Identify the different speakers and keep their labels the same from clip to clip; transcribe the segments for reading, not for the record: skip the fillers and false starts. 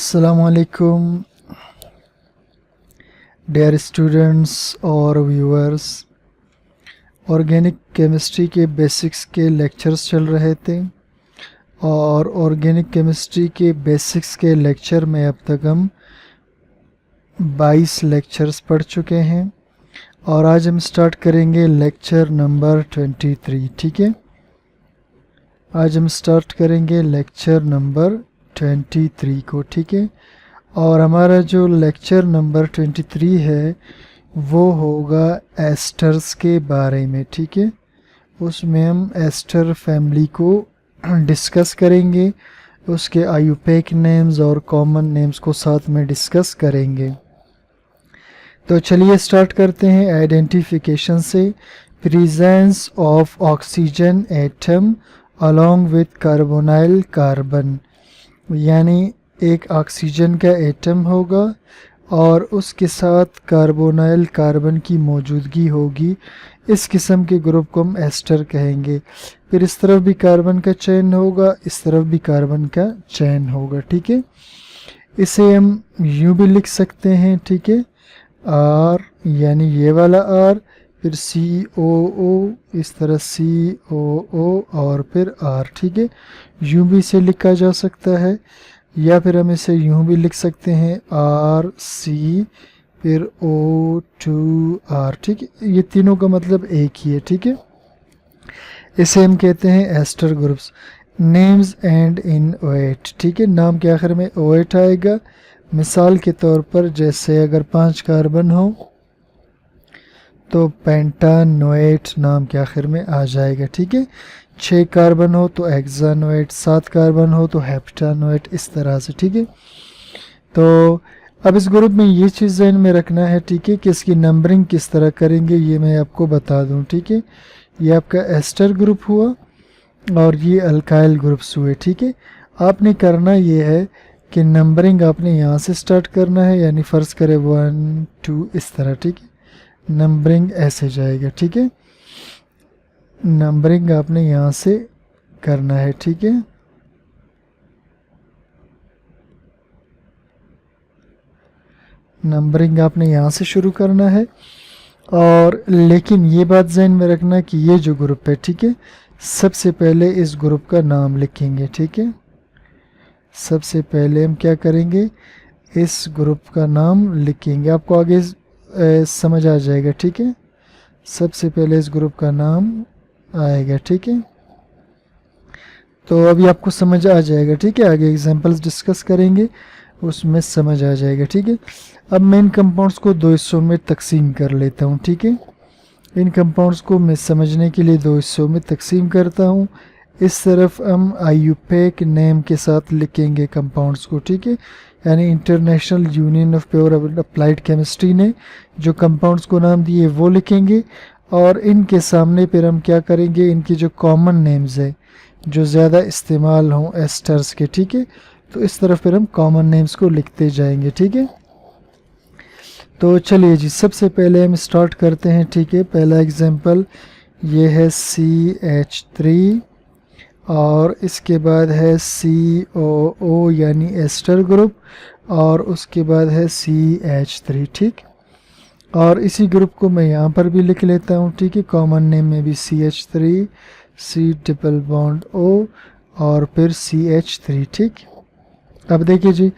Speaker 1: अस्सलामुअलैकुम dear students और viewers. Organic chemistry के बेसिक्स के लेक्चर्स चल रहे थे और ऑर्गेनिक केमिस्ट्री के बेसिक्स के लेक्चर में अब तक हम 22 लेक्चर्स पढ़ चुके हैं और आज हम स्टार्ट करेंगे लेक्चर नंबर 23। ठीक है, आज हम स्टार्ट करेंगे लेक्चर नंबर 23 को। ठीक है, और हमारा जो लेक्चर नंबर 23 है वो होगा एस्टर्स के बारे में। ठीक है, उसमें हम एस्टर फैमिली को डिस्कस करेंगे, उसके आयुपेक नेम्स और कॉमन नेम्स को साथ में डिस्कस करेंगे। तो चलिए स्टार्ट करते हैं आइडेंटिफिकेशन से। Presence of oxygen atom along with carbonyl carbon, यानी एक ऑक्सीजन का एटम होगा और उसके साथ कार्बोनाइल कार्बन की मौजूदगी होगी। इस किस्म के ग्रुप को हम एस्टर कहेंगे। फिर इस तरफ भी कार्बन का चेन होगा, इस तरफ भी कार्बन का चेन होगा। ठीक है, इसे हम यूं भी लिख सकते हैं। ठीक है, आर यानी ये वाला आर, फिर COO, इस तरह COO और फिर आर। ठीक है, यूं भी इसे लिखा जा सकता है या फिर हम इसे यूं भी लिख सकते हैं RC फिर O2R। ठीक है, ये तीनों का मतलब एक ही है। ठीक है, इसे हम कहते हैं ester groups. Names and in OH। ठीक है, नाम के आखिर में OH आएगा। मिसाल के तौर पर जैसे अगर 5 कार्बन हो तो पेंटानोएट नाम के आखिर में आ जाएगा। ठीक है, 6 कार्बन हो तो हेक्सानोएट, 7 कार्बन हो तो हेप्टानोएट, इस तरह से। ठीक है, तो अब इस ग्रुप में ये चीज़ ध्यान में रखना है। ठीक है, कि इसकी नंबरिंग किस तरह करेंगे ये मैं आपको बता दूं। ठीक है, ये आपका एस्टर ग्रुप हुआ और ये अल्काइल ग्रुप्स हुए। ठीक है, आपने करना ये है कि नंबरिंग आपने यहाँ से स्टार्ट करना है, यानी फ़र्ज़ करें 1 2 इस तरह। ठीक है, नंबरिंग ऐसे जाएगा। ठीक है, नंबरिंग आपने यहाँ से करना है। ठीक है, नंबरिंग आपने यहाँ से शुरू करना है। और लेकिन ये बात ज़हन में रखना कि ये जो ग्रुप है, ठीक है, सबसे पहले इस ग्रुप का नाम लिखेंगे। ठीक है, सबसे पहले हम क्या करेंगे, इस ग्रुप का नाम लिखेंगे। आपको आगे समझ आ जाएगा। ठीक है, सबसे पहले इस ग्रुप का नाम आएगा। ठीक है, तो अभी आपको समझ आ जाएगा। ठीक है, आगे एग्जांपल्स डिस्कस करेंगे, उसमें समझ आ जाएगा। ठीक है, अब मैं इन कंपाउंड्स को 2 हिस्सों में तकसीम कर लेता हूँ। ठीक है, इन कंपाउंड्स को मैं समझने के लिए 2 हिस्सों में तकसीम करता हूँ। इस तरफ हम आयुपेक नेम के साथ लिखेंगे कंपाउंड्स को। ठीक है, यानी international union of pure applied chemistry ने जो कंपाउंड्स को नाम दिए वो लिखेंगे। और इनके सामने फिर हम क्या करेंगे, इनकी जो कॉमन नेम्स है जो ज़्यादा इस्तेमाल हों एस्टर्स के। ठीक है, तो इस तरफ फिर हम कॉमन नेम्स को लिखते जाएंगे। ठीक है, तो चलिए जी, सबसे पहले हम स्टार्ट करते हैं। ठीक है, पहला एग्जांपल ये है CH3 और इसके बाद है COO यानी एस्टर ग्रुप और उसके बाद है CH3। ठीक, और इसी ग्रुप को मैं यहाँ पर भी लिख लेता हूँ। ठीक है, कॉमन नेम में भी CH3, C triple bond O और फिर CH3। ठीक, अब देखिए जी,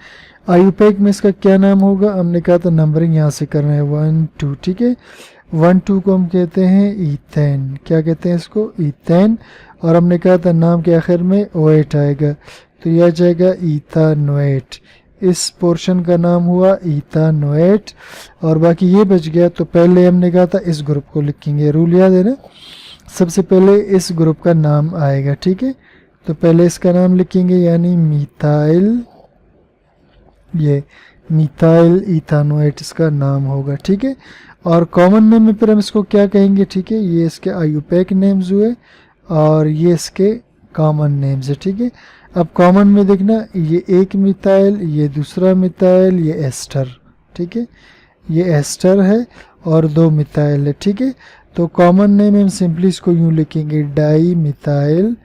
Speaker 1: आयुपेक में इसका क्या नाम होगा। हमने कहा था नंबरिंग यहाँ से करना है 1 2। ठीक है, 1 2 को हम कहते हैं ईथेन। क्या कहते हैं इसको, ईथेन। और हमने कहा था नाम के आखिर में OH आएगा, तो यह जाएगा ईथानोएट। इस पोर्शन का नाम हुआ ईथानोएट और बाकी ये बच गया। तो पहले हमने कहा था इस ग्रुप को लिखेंगे, रूल याद है ना, सबसे पहले इस ग्रुप का नाम आएगा। ठीक है, तो पहले इसका नाम लिखेंगे यानी मिथाइल, ये मिथाइल इथानोएट इसका नाम होगा। ठीक है, और कॉमन नेम में फिर हम इसको क्या कहेंगे। ठीक है, ये इसके आयुपेक नेम्स हुए और ये इसके कॉमन नेम्स है। ठीक है, अब कॉमन में देखना, ये एक मिथाइल, ये दूसरा मिथाइल, ये एस्टर। ठीक है, ये एस्टर है और 2 मिथाइल है। ठीक है, तो कॉमन नेम हम सिंपली इसको यूं लिखेंगे, डाई मिथाइल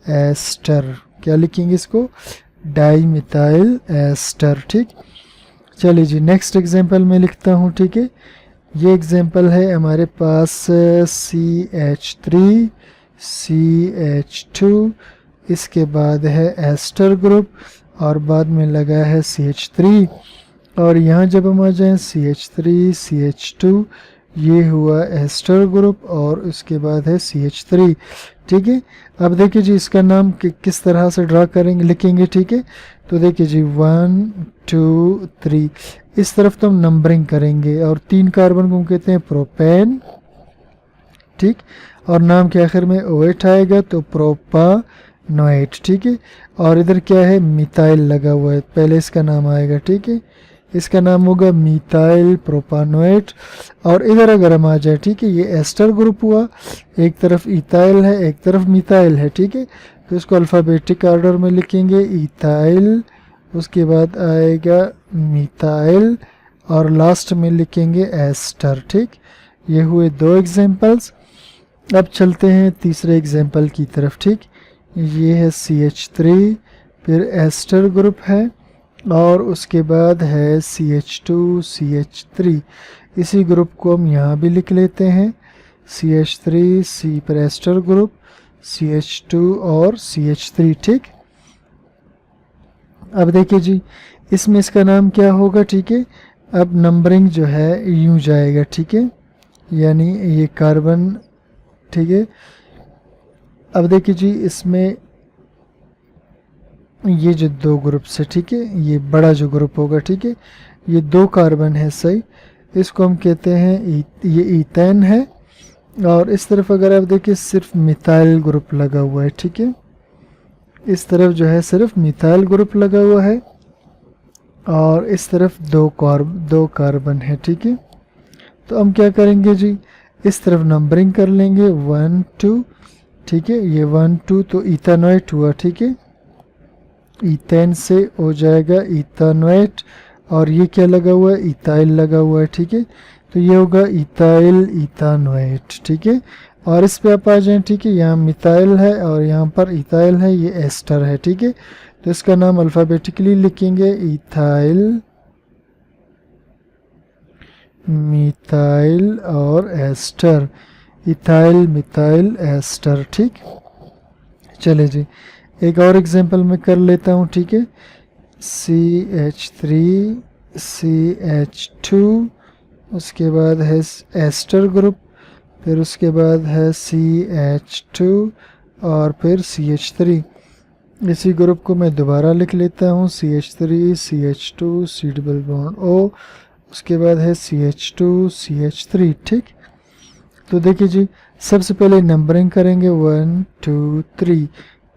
Speaker 1: एस्टर। क्या लिखेंगे इसको, डाई मिथाइल एस्टर। ठीक, चलिए जी नेक्स्ट एग्जांपल मैं लिखता हूँ। ठीक है, ये एग्जांपल है हमारे पास CH3 CH2, इसके बाद है एस्टर ग्रुप और बाद में लगा है CH3, और यहाँ जब हम आ जाएं CH3 CH2, ये हुआ एस्टर ग्रुप और उसके बाद है CH3। ठीक है, अब देखिए जी इसका नाम किस तरह से ड्रा करेंगे, लिखेंगे। ठीक है, तो देखिए जी 1 2 3 इस तरफ तो हम नंबरिंग करेंगे, और 3 कार्बन को हम कहते हैं प्रोपेन। ठीक, और नाम के आखिर में OH आएगा तो प्रोपानोएट। ठीक है, और इधर क्या है, मिथाइल लगा हुआ है, पहले इसका नाम आएगा। ठीक है, इसका नाम होगा मिथाइल प्रोपानोएट। और इधर अगर हम आ जाए, ठीक है, ये एस्टर ग्रुप हुआ, एक तरफ इथाइल है एक तरफ मिथाइल है। ठीक है, तो इसको अल्फ़ाबेटिक ऑर्डर में लिखेंगे, इथाइल, उसके बाद आएगा मिथाइल और लास्ट में लिखेंगे एस्टर। ठीक, ये हुए 2 एग्जांपल्स। अब चलते हैं तीसरे एग्जांपल की तरफ। ठीक, ये है CH3, फिर एस्टर ग्रुप है और उसके बाद है CH2 CH3, इसी ग्रुप को हम यहाँ भी लिख लेते हैं, CH3 C पर एस्टर ग्रुप, CH2 और CH3। ठीक, अब देखिए जी इसमें इसका नाम क्या होगा। ठीक है, अब नंबरिंग जो है यूं जाएगा। ठीक है, यानी ये कार्बन। ठीक है, अब देखिए जी इसमें ये जो 2 ग्रुप से, ठीक है, ये बड़ा जो ग्रुप होगा, ठीक है, ये 2 कार्बन है, सही, इसको हम कहते हैं ये ईथेन है। और इस तरफ अगर आप देखिए सिर्फ मिथाइल ग्रुप लगा हुआ है। ठीक है, इस तरफ जो है सिर्फ मिथाइल ग्रुप लगा हुआ है और इस तरफ 2 कार्बन है। ठीक है, तो हम क्या करेंगे जी, इस तरफ नंबरिंग कर लेंगे 1 2। ठीक है, ये 1 2 तो इथानोएट हुआ। ठीक है, ईथेन से हो जाएगा इथानोएट, और ये क्या लगा हुआ है, इथाइल लगा हुआ है। ठीक है, तो ये होगा इथाइल इथानोएट। ठीक है, और इस पे आप आ जाएं। ठीक है, यहाँ मिथाइल है और यहाँ पर इथाइल है, ये एस्टर है। ठीक है, तो इसका नाम अल्फ़ाबेटिकली लिखेंगे, इथाइल मिथाइल और एस्टर, इथाइल मिथाइल एस्टर। ठीक, चले जी एक और एग्जांपल मैं कर लेता हूँ। ठीक है, CH3 CH2, उसके बाद है एस्टर ग्रुप, फिर उसके बाद है CH2 और फिर CH3। इसी ग्रुप को मैं दोबारा लिख लेता हूँ, CH3 CH2 C double bond O, उसके बाद है CH2 CH3। ठीक, तो देखिए जी सबसे पहले नंबरिंग करेंगे 1 2 3,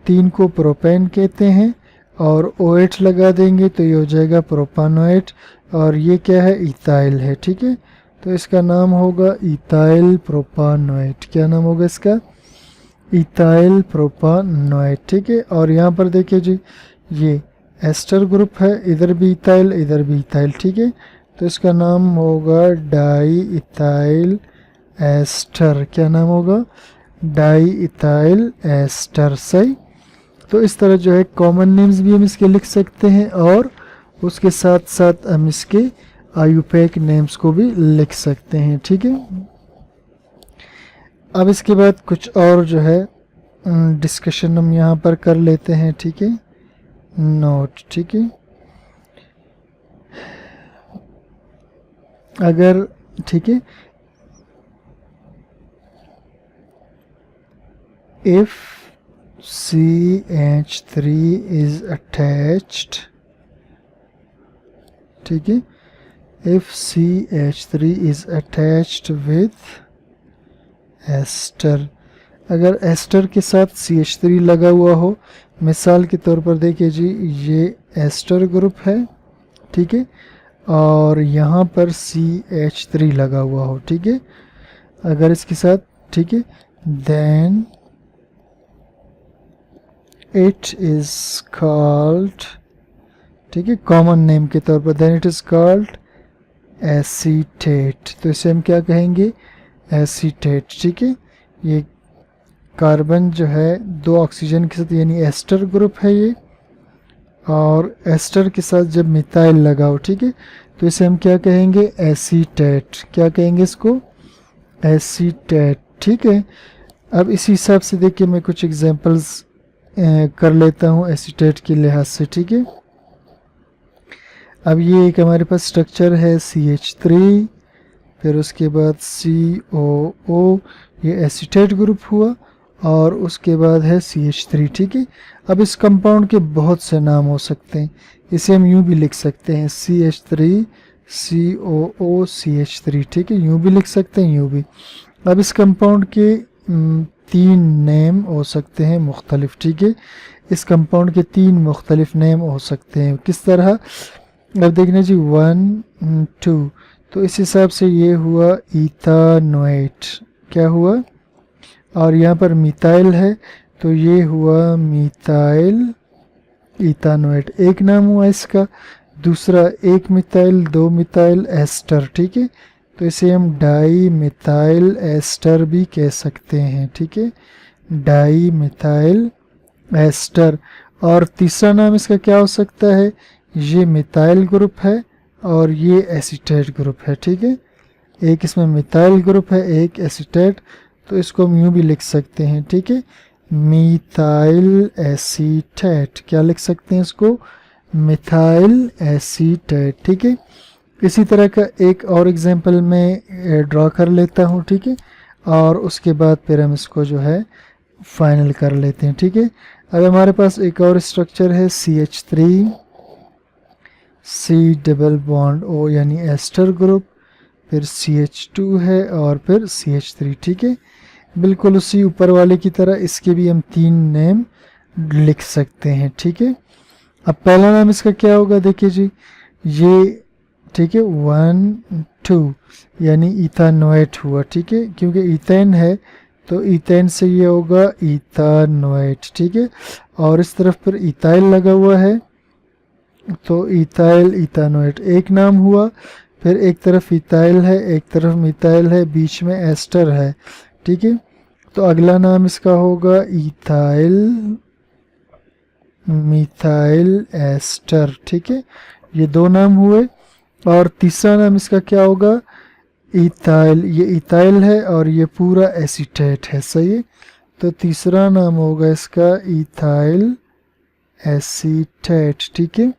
Speaker 1: 3 को प्रोपेन कहते हैं और OH लगा देंगे तो ये हो जाएगा प्रोपानोएट, और ये क्या है, इथाइल है। ठीक है, तो इसका नाम होगा इथाइल प्रोपानोएट। क्या नाम होगा इसका, इथाइल प्रोपानोएट। ठीक है, और यहाँ पर देखिए जी ये एस्टर ग्रुप है, इधर भी इथाइल इधर भी इथाइल। ठीक है, तो इसका नाम होगा डाई इथाइल एस्टर। क्या नाम होगा, डाई इथाइल एस्टर। सही, तो इस तरह जो है कॉमन नेम्स भी हम इसके लिख सकते हैं और उसके साथ साथ हम इसके आयुपैक नेम्स को भी लिख सकते हैं। ठीक है, अब इसके बाद कुछ और जो है डिस्कशन हम यहाँ पर कर लेते हैं। ठीक है, नोट। ठीक है, अगर ठीक है, if CH3 is attached, ठीक है, if CH3 is attached with ester, अगर एस्टर के साथ CH3 लगा हुआ हो, मिसाल के तौर पर देखिए जी ये एस्टर ग्रुप है। ठीक है, और यहाँ पर CH3 लगा हुआ हो। ठीक है, अगर इसके साथ, ठीक है, देन इट इज कॉल्ड, ठीक है, कॉमन नेम के तौर पर, then it is called acetate. तो इसे हम क्या कहेंगे, एसीटेट। ठीक है, ये कार्बन जो है 2 ऑक्सीजन के साथ, यानी एस्टर ग्रुप है ये, और एस्टर के साथ जब मिथाइल लगाओ, ठीक है, तो इसे हम क्या कहेंगे, एसीटेट। क्या कहेंगे इसको, एसीटेट, ठीक है। अब इसी हिसाब से देखिए मैं कुछ एग्जांपल्स कर लेता हूँ एसीटेट के लिहाज से, ठीक है। अब ये एक हमारे पास स्ट्रक्चर है CH3, फिर उसके बाद COO, ये एसीटेट ग्रुप हुआ, और उसके बाद है CH3, ठीक है। अब इस कंपाउंड के बहुत से नाम हो सकते हैं, इसे हम यूँ भी लिख सकते हैं CH3 COO CH3, ठीक है, यूँ भी लिख सकते हैं, यूँ भी। अब इस कंपाउंड के 3 नेम हो सकते हैं मुख्तलिफ, ठीक है। इस कंपाउंड के 3 मुख्तलिफ नेम हो सकते हैं, किस तरह, अब देखना जी 1 2, तो इस हिसाब से ये हुआ इथानोएट, क्या हुआ, और यहाँ पर मिथाइल है तो ये हुआ मिथाइल इथानोएट, एक नाम हुआ इसका। दूसरा, एक मिथाइल, 2 मिथाइल एस्टर, ठीक है, तो इसे हम डाई मिथाइल एस्टर भी कह सकते हैं, ठीक है, डाई मिथाइल एस्टर। और तीसरा नाम इसका क्या हो सकता है, ये मिथाइल ग्रुप है और ये एसीटेट ग्रुप है, ठीक है, एक इसमें मिथाइल ग्रुप है, एक एसीटेट, तो इसको हम यूँ भी लिख सकते हैं, ठीक है, मिथाइल एसीटेट, क्या लिख सकते हैं इसको, मिथाइल एसीटेट, ठीक है। इसी तरह का एक और एग्जांपल मैं ड्रॉ कर लेता हूँ, ठीक है, और उसके बाद फिर हम इसको जो है फाइनल कर लेते हैं, ठीक है। अब हमारे पास एक और स्ट्रक्चर है CH3 C double bond O यानी एस्टर ग्रुप, फिर CH2 है और फिर CH3, ठीक है। बिल्कुल उसी ऊपर वाले की तरह इसके भी हम 3 नेम लिख सकते हैं, ठीक है। अब पहला नाम इसका क्या होगा, देखिए जी, ये, ठीक है, 1 2 यानी इथानोएट हुआ, ठीक है, क्योंकि इथेन है तो इथेन से ये होगा इथानोएट, ठीक है। और इस तरफ पर इथाइल लगा हुआ है तो इथाइल इथानोएट, एक नाम हुआ। फिर एक तरफ इथाइल है, एक तरफ मिथाइल है, बीच में एस्टर है, ठीक है, तो अगला नाम इसका होगा इथाइल मिथाइल एस्टर, ठीक है, ये 2 नाम हुए। और तीसरा नाम इसका क्या होगा, इथाइल, ये इथाइल है और ये पूरा एसीटेट है, सही है, तो तीसरा नाम होगा इसका इथाइल एसीटेट, ठीक है।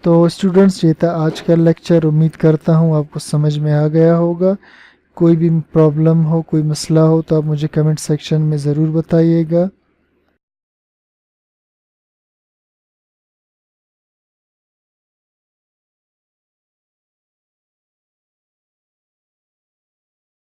Speaker 1: तो स्टूडेंट्स, ये था आज का लेक्चर, उम्मीद करता हूँ आपको समझ में आ गया होगा। कोई भी प्रॉब्लम हो, कोई मसला हो तो आप मुझे कमेंट सेक्शन में ज़रूर बताइएगा।